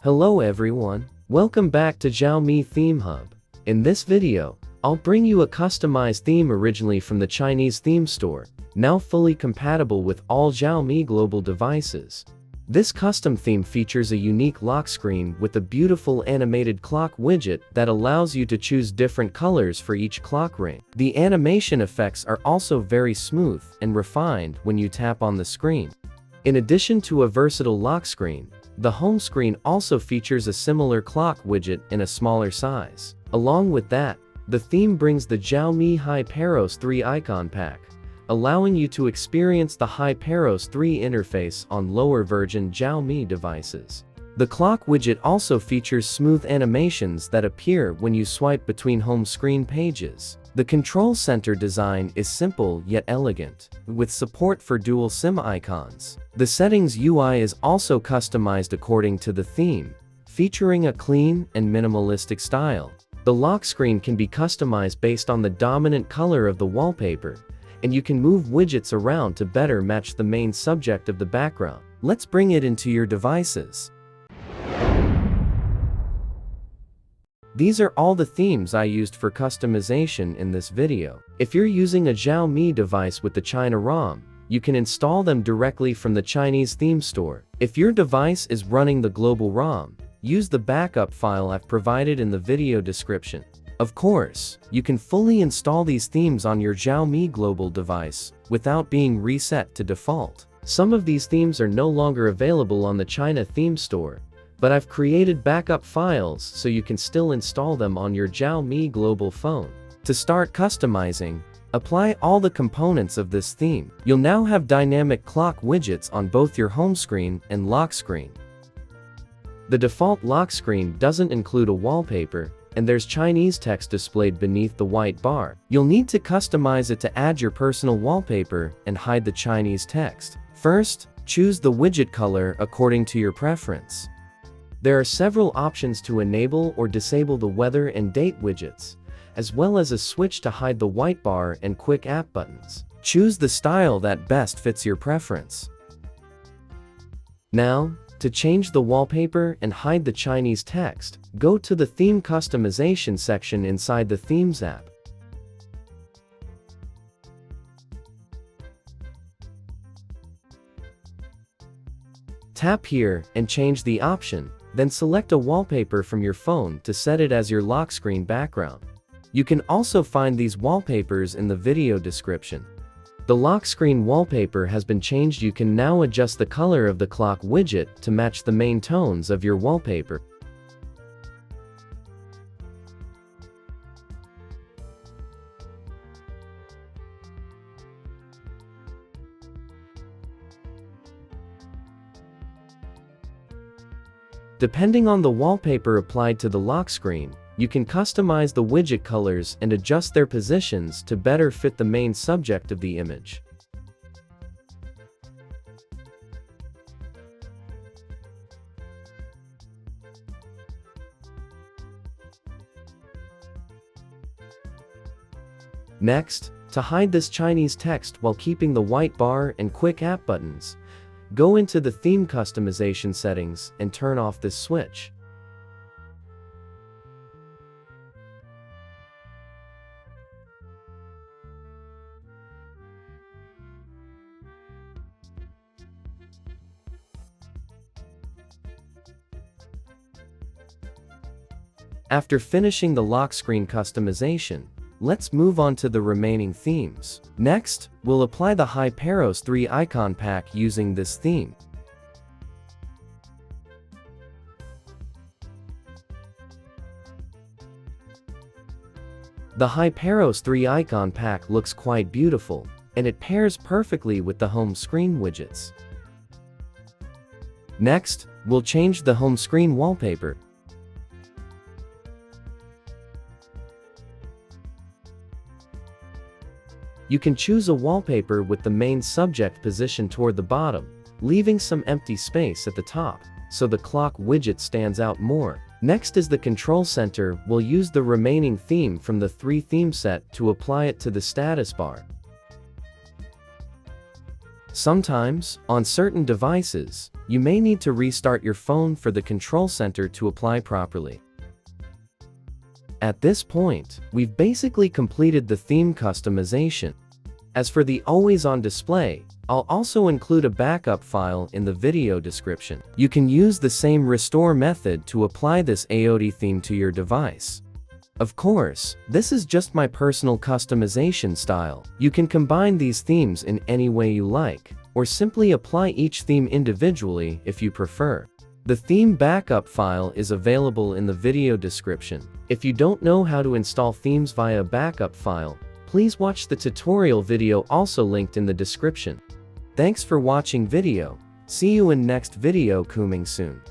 Hello everyone, welcome back to Xiaomi Theme Hub. In this video, I'll bring you a customized theme originally from the Chinese theme store, now fully compatible with all Xiaomi Global devices. This custom theme features a unique lock screen with a beautiful animated clock widget that allows you to choose different colors for each clock ring. The animation effects are also very smooth and refined when you tap on the screen. In addition to a versatile lock screen, the home screen also features a similar clock widget in a smaller size. Along with that, the theme brings the Xiaomi HyperOS 3 icon pack, allowing you to experience the HyperOS 3 interface on lower version Xiaomi devices. The clock widget also features smooth animations that appear when you swipe between home screen pages. The control center design is simple yet elegant, with support for dual SIM icons. The settings UI is also customized according to the theme, featuring a clean and minimalistic style. The lock screen can be customized based on the dominant color of the wallpaper, and you can move widgets around to better match the main subject of the background. Let's bring it into your devices. These are all the themes I used for customization in this video. If you're using a Xiaomi device with the China ROM, you can install them directly from the Chinese theme store. If your device is running the global ROM, use the backup file I've provided in the video description. Of course, you can fully install these themes on your Xiaomi Global device without being reset to default. Some of these themes are no longer available on the China theme store, but I've created backup files so you can still install them on your Xiaomi Global phone. To start customizing, apply all the components of this theme. You'll now have dynamic clock widgets on both your home screen and lock screen. The default lock screen doesn't include a wallpaper, and there's Chinese text displayed beneath the white bar. You'll need to customize it to add your personal wallpaper and hide the Chinese text. First, choose the widget color according to your preference. There are several options to enable or disable the weather and date widgets, as well as a switch to hide the white bar and quick app buttons. Choose the style that best fits your preference. Now, to change the wallpaper and hide the Chinese text, go to the theme customization section inside the Themes app. Tap here and change the option, then select a wallpaper from your phone to set it as your lock screen background. You can also find these wallpapers in the video description. The lock screen wallpaper has been changed. You can now adjust the color of the clock widget to match the main tones of your wallpaper. Depending on the wallpaper applied to the lock screen, you can customize the widget colors and adjust their positions to better fit the main subject of the image. Next, to hide this Chinese text while keeping the white bar and quick app buttons, go into the theme customization settings and turn off this switch. After finishing the lock screen customization, let's move on to the remaining themes. Next, we'll apply the HyperOS 3 icon pack using this theme. The HyperOS 3 icon pack looks quite beautiful, and it pairs perfectly with the home screen widgets. Next, we'll change the home screen wallpaper. You can choose a wallpaper with the main subject positioned toward the bottom, leaving some empty space at the top, so the clock widget stands out more. Next is the control center. We'll use the remaining theme from the 3 theme set to apply it to the status bar. Sometimes, on certain devices, you may need to restart your phone for the control center to apply properly. At this point, we've basically completed the theme customization. As for the always-on display, I'll also include a backup file in the video description. You can use the same restore method to apply this AOD theme to your device. Of course, this is just my personal customization style. You can combine these themes in any way you like, or simply apply each theme individually if you prefer. The theme backup file is available in the video description. If you don't know how to install themes via backup file, please watch the tutorial video also linked in the description. Thanks for watching video. See you in next video coming soon.